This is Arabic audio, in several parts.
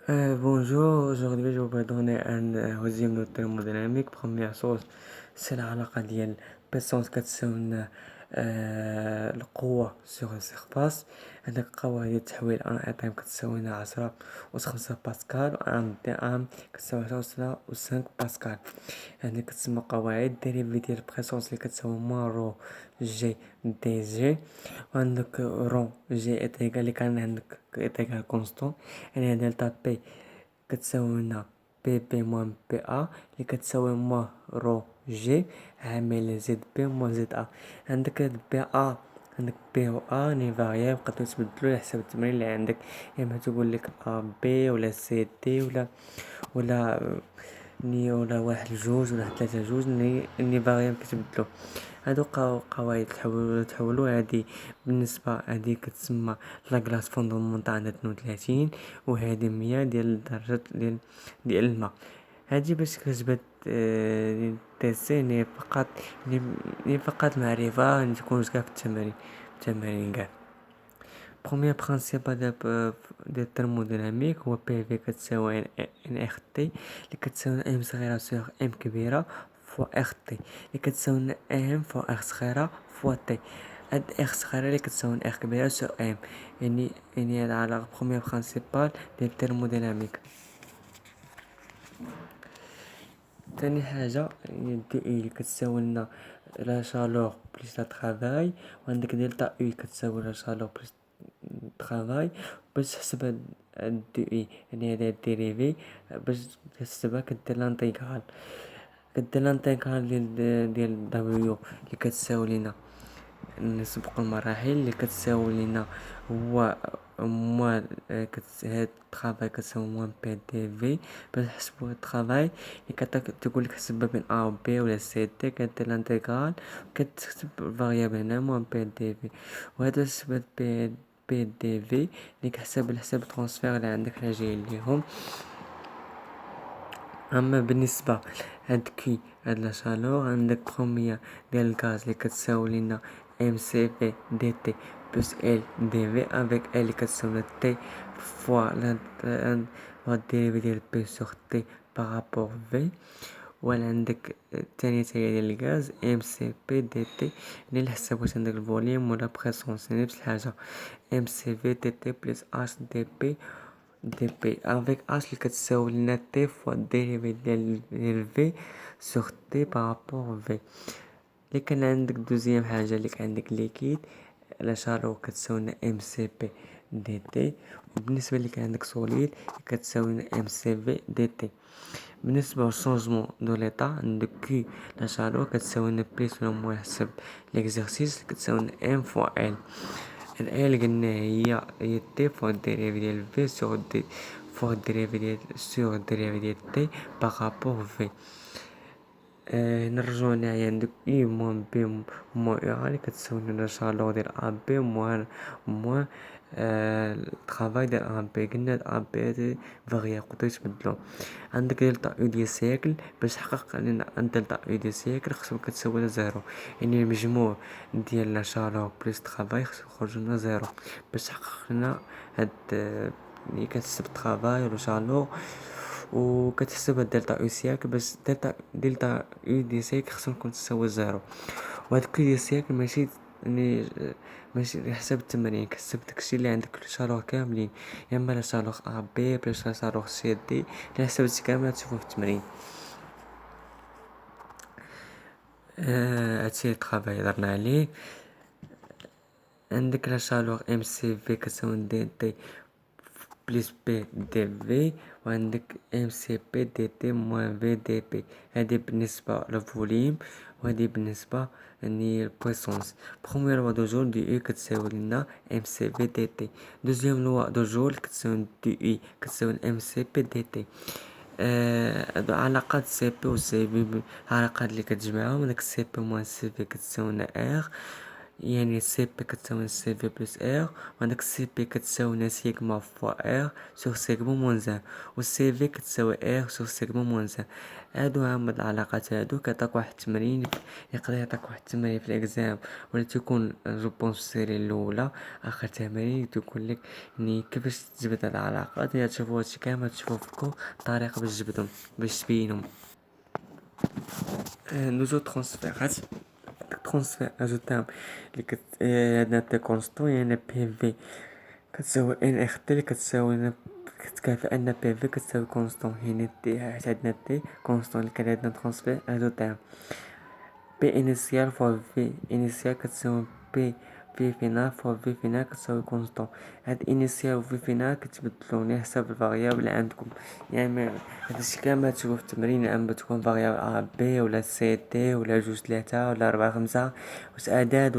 Bonjour, aujourd'hui je vais donner un résumé de thermodynamique. Première chose, c'est العلاقة ديال puissance كتساوي القوة sur السيرفاس. عندك القوة ديال التحويل أن أتم كتساوي 10 و5 باسكال، وأن دي أم كتساوي 10 و5 باسكال. يعني كتسمى قواعد ديريفي ديال البريسونس اللي كتساوي موان رو جي دي جي. وعندك رو جي إيتيغال اللي كان عندك إيتيغال كونستون، يعني دلتا بي كتساوي لنا بي بي موان بي أ اللي كتساوي موان رو جي عامل زد بي موان زد أ. عندك هاد بي أ، عندك بي و أ ني فاريابل يقدرو يتبدلو على حساب التمرين اللي عندك، يا اما تقولك أ بي ولا سي دي ولا ني ولا واحد جوج ولا 3 جوج ني فاريابل كيتبدلو. هادو قواعد تحولو هادي. بالنسبة هادي كتسمى لاكلاس فوندامونتال عندها 32، وهادي 100 ديال درجة ديال الماء. هادي باش كتبات تيسي فقط معرفة تكون كاع في التمارين كاع. بروميير برانسيبال ديال الترموديناميك هو بي في كتساوي ان اخ تي اللي كتساوي ام صغيرة سوغ ام كبيرة فوا اخ تي اللي كتساوي ام فوا اخ صغيرة فوا تي. هاد اخ صغيرة اللي كتساوي اخ كبيرة سوغ ام. يعني هاد على بروميير برانسيبال ديال الترموديناميك. تاني حاجة هي دي اي اللي كتساوي لنا لا شالور بليس لا ترافاي، وعندك دلتا اي كتساوي لا شالور بليس ترافاي. باش تحسب هاد دي اي يعني هاد الديريفي، باش تحسبها كدير لانتيغرال ديال دبليو اللي كتساوي لينا نسبق المراحل اللي كتساوي لينا هو موان هاد الترافاي كتساوي موان بي دي في. باش نحسبو هاد الترافاي اللي تقولك حسبها بين ا و بي ولا سي دي، كدير لانتيغرال كتكتب الفاريابل هنا موان بي دي في. وهذا حسبة بي دي في اللي كحساب الحساب الترانسفير اللي عندك راجعين ليهم. اما بالنسبه هاد كي هاد لا شالور، عندك برومية ديال الغاز اللي كتساوي لينا ام سي في دي تي بلس ال دي في افيك ال اللي كتساوي تي فوا الديريفي ديال بي سوغ تي بارابور في. ولا عندك الثانية تاهي ديال الغاز ام سي بي دي تي اللي حساب واش عندك الفوليوم ولا بريسونس، يعني نفس الحاجة ام سي في دي تي بلس اش دي بي افيك اش اللي كتساوي لنا تي فوا ديريفي ديال في سوغ تي بارابور في. اللي كان عندك دوزيام حاجة اللي كان عندك ليكيد لا شالور كتساوي لنا ام سي بي دي تي. وبالنسبة اللي كان عندك سوليد كتساوي لنا ام سي في دي تي. بالنسبة للشونجمون دو ليطا، عندك كي لا شالور كتساوي لنا بليس ولا موان حسب ليكزارسيس كتساوي لنا ام فوا ال. ال قلنا هي تي فوا الديريفي ديال في سوغ دي فوا الديريفي ديال تي بارابور في. نرجعو هنايا عندك اي موان بي موان او اللي كتساوي لنا شالور ديال ا بي موان الترافاي ديال ا بي. قلنا ا بي هادي فاريابل يقدرو يتبدلو. عندك دلتا او ديال سيكل، باش تحقق لنا ان دلتا او ديال سيكل خصو كتساوي لنا زيرو، يعني المجموع ديال لا شالور بلس ترافاي خصو يخرج لنا زيرو. باش تحقق لنا هاد ملي كتحسب ترافاي ولا شالور وكتحسب دلتا او سيكل، باش دلتا او دي سيكل خصو يكون تساوي زيرو. وهاد كل ديال سيكل يعني ماشي حساب التمرين، كتحسب داكشي اللي عندك شالور كاملين، يا اما لا شالور ا بي بلس لا شالور سي دي. على حساب هادشي كامل تشوفو في التمرين. هادشي الترافاي هضرنا عليه. عندك لا شالور ام سي في كتساوي دي تي بلس بي دي في، وعندك ام سي بي دي تي موان في دي بي. هادي بالنسبة للفوليوم، وهادي بالنسبة يعني البويسونس. بروميير لوا دو جول دي اي كتساوي لنا ام سي في دي تي. دوزيام لوا دو جول كتساوي دي اي كتساوي ام سي بي دي تي. هادو علاقات سي بي و سي في، العلاقات اللي كتجمعهم داك سي بي موان سي في كتساوي لنا ار يعني سي بي كتساوي سي في بلس ار، وعندك سي بي كتساوي سيغما فوا ار سوغ سيغما موان زان، و سي في كتساوي ار سوغ سيغما موان زان. هادو هما العلاقات هادو. كيعطيك واحد التمرين، يقدر يعطيك واحد التمرين في الاكزام ولا تكون جو بونس السيري الاولى اخر تمرين تقول لك يعني كيفاش تجبد هاد العلاقات. هي تشوفوا هادشي كامل تشوفوا في الكور طريقه باش تجبدهم باش تبينهم. نوزو ترانسفيرات ترانسفير اجوتام اللي عندنا تي كونستون، يعني بي في كتساوي ان اخ تي اللي كتساوي كتكافئ ان بي في كتساوي كونستون، يعني تي عندنا تي كونستون اللي كان عندنا ترانسفير اجوتام. بي انيسيال فوا في انيسيال كتساوي بي في فينال فوا في فينال كتساوي كونستون. هاد انيسيال و في فينال كتبدلو على حساب الفاريابل اللي عندكم، يعني هادشي كامل تشوفو في التمرين، اما تكون فاريابل ا بي ولا سي تي ولا جوج تلاتة ولا ربعة خمسة، واش اعداد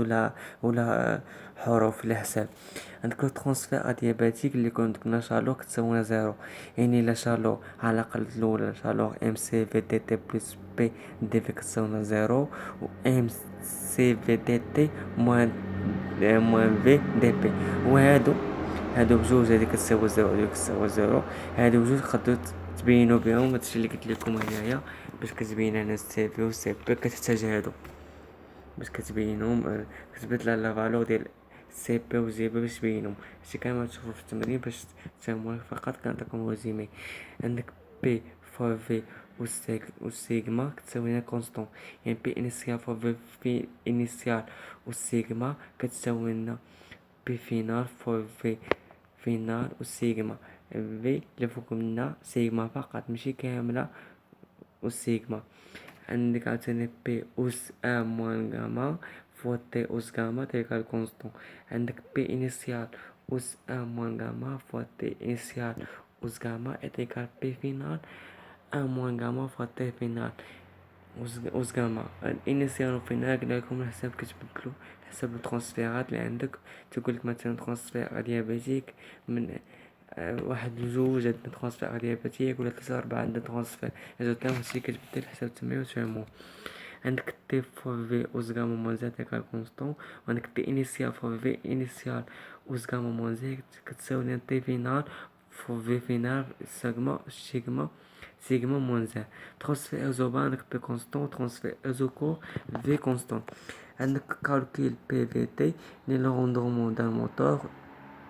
ولا حروف الحساب. عندك لو ترانسفير ادياباتيك اللي يكون عندك شالو كتساوي زيرو، يعني لا شالو على الاقل الاولى شالو ام سي في دي تي بلس بي دي في كتساوي زيرو، و ام سي في دي تي موان في دي بي. وهادو بجوج، هادي كتساوي زيرو هادي كتساوي زيرو، هادو بجوج خدو تبينو بهم. هادشي اللي قلت لكم هنايا باش كتبين انا سي في و سي بي كتحتاج هادو باش كتبينهم، كتبدل لا فالور ديال سي بي و زي بي باش تبينهم. هادشي كامل تشوفو في التمرين باش تفهموه، فقط كنعطيكم ريزومي. عندك بي فوا في و سيغما كتساوي لنا كونستون، يعني بي انيسيال فوا في انيسيال و سيغما كتساوي لنا بي فينال فوا في فينال و سيغما. في اللي فوق منا سيغما فقط ماشي كاملة و سيغما. عندك عاوتاني بي أس أ موان غاما فوا تي أس غاما تيكال كونستون. عندك بي إنيسيال أس أ موان غاما فوا تي إنيسيال أس غاما تيكال بي فينال أ موان غاما فوا تي فينال أس غاما. الإنيسيال و فينال قلنالكم الحساب كتبدلو حسب الترانسفيرات اللي عندك. تقولك مثلا ترانسفير ديابيتيك من واحد لجوج عندنا ترانسفير ديابيتيك، ولا تلاتة ربعة عندنا ترانسفير اجوتام. هادشي كتبدل حسب التمرين وتفهمو. عندك تي فوا في أوس غاما موان زد تيكال كونستون، وعندك تي إنيسيال فوا في إنيسيال أوس غاما موان زد كتساوي تي فينال فوا في فينال سيغما موان زد. ترانسفير ايزوبا عندك بي كونستون، ترانسفير ايزوكو في كونستون. عندك كالكيل بي في تي لي لو روندومون دان موتور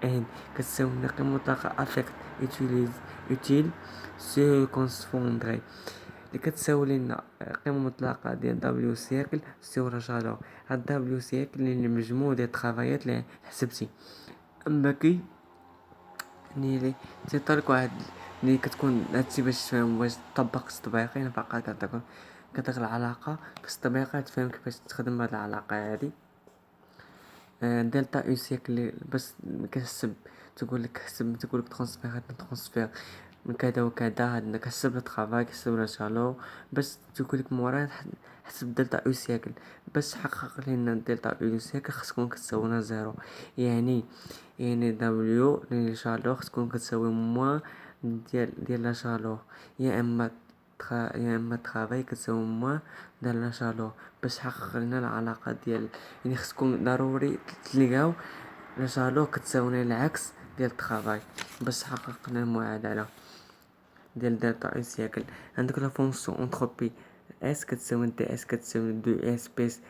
ان كتساوي قيمة مطلقة افيكت اوتيل سو كونسفوندري اللي كتساوي لنا قيمة مطلقة ديال دبليو سيكل سور لا شالور. هاد دبليو سيكل اللي مجموع ديال الترافايات اللي حسبتي. اما كي اللي تيطلق واحد اللي كتكون هادشي باش تفهم باش تطبق التطبيقين فقط كتعطيك العلاقة باش التطبيقات تفهم كيفاش تخدم هاد العلاقة هادي. دلتا او سيكل باش كتحسب تقولك ترانسفير من كذا وكذا، هاد كحسب الترافاي كحسب لا شالور باش تقولك مورا حسب دلتا او سيكل. باش تحقق لنا دلتا او سيكل خص تكون كتساوي زيرو، يعني دبليو لي شالور خص تكون كتساوي موان ديال لا شالور، يا اما ترافاي كتساوي موان ديال لا شالور. باش تحقق لنا العلاقة ديال يعني خصكم ضروري تلقاو لا شالور كتساوي العكس ديال الترافاي باش تحقق لنا المعادلة ديال دلتا او سيكل. عندك لا فونكسيون انتروبي اس كتساوي دي اس كتساوي دو اس بيس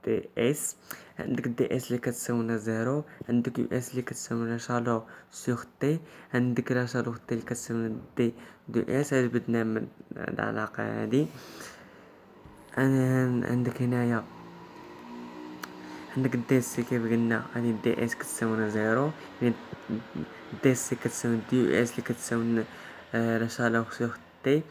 دي اس. عندك دي اس اللي كتساوي زيرو، عندك يو اس اللي كتساوي لا شالور سوغ تي، عندك لا شالور تي اللي كتساوي دي دو اس. هاد بدنا من العلاقة هادي. عندك هنايا عندك دي سي كيف قلنا هادي دي اس كتساوي زيرو، يعني دي سي كتساوي دي يو اس اللي كتساوي لا شالور سوغ تي.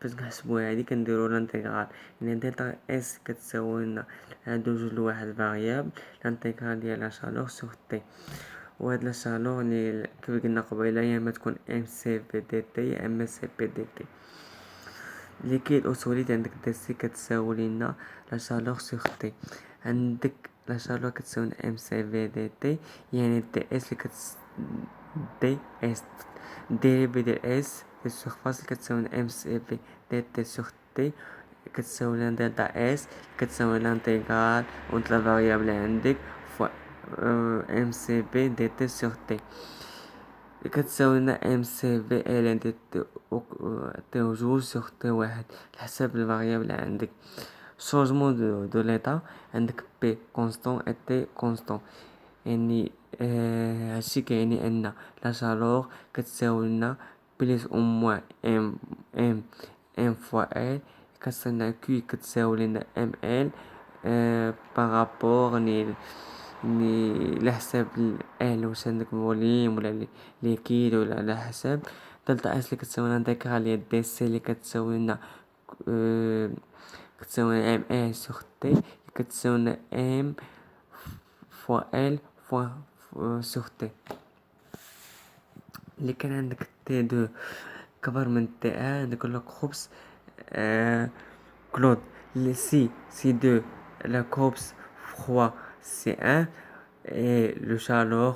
باش نحسبو هادي كنديرو لانتيغرال، يعني دلتا اس كتساوي لنا هادو جوج لواحد فاريابل لانتيغرال ديال لا شالور سوغ تي. وهاد لا شالور اللي كيف قلنا قبيله يا اما تكون ام سي في دي تي يا اما سي بي دي تي. ليكيد او سوليد عندك دي سي كتساوي لنا لا شالور سوغ تي. عندك لا شالور كتساوي ام سي في دي تي، يعني دي اس اللي دي اس ديريبي ديال اس ديال السورفاس اللي كتساوي ام سي في دي تي سوغ تي كتساوي لنا دلتا اس كتساوي لانتيغرال اونت لا فاريابل عندك فوا ام سي بي دي تي سور تي كتساوي لنا ام سي في ال دي تي جوج سور تي واحد لحساب الفاريابل عندك شونجمون دو ليطا عندك بي كونستون اي تي كونستون يعني هادشي كيعني ان لا شالور كتساوي لنا بليس او موان ام فوا ال كتساوي لنا كي كتساوي لنا ام ال بارابور ني على حساب ال واش عندك فوليم ولا ليكيد ولا على حساب دلتا اس اللي كتساوي لنا انتيغرال ديال دي سي اللي كتساوي لنا كتساوي لنا ام ال سوغ تي كتساوي لنا ام فوا ال فوا سوغ تي اللي كان عندك تي دو كبر من تي ان عندك لو كروبس كلود لي سي دو لا كروبس فخوا سي ان et le chaleur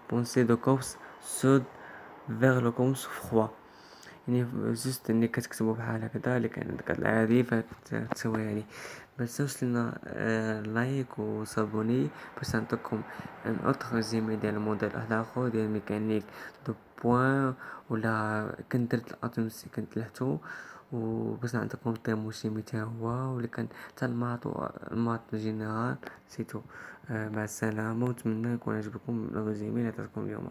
pensée de corps sud vers le corps froid يعني جست اني كتكتبو بحال هكدا اللي كان عندك هاد العادي فتسوي يعني متنساوش لنا لايك وصابوني باش نعطيكم ان اوتر ريزومي ديال الموديل واحد اخر ديال ميكانيك دو بوين ولا كنت درت الاتوم كنت لحتو وباش نعطيكم التيموشيمي تا هو واللي كان تا الماط جينيرال سيتو مع السلامة ونتمنى يكون عجبكم الريزومي اللي عطيتكم اليوم.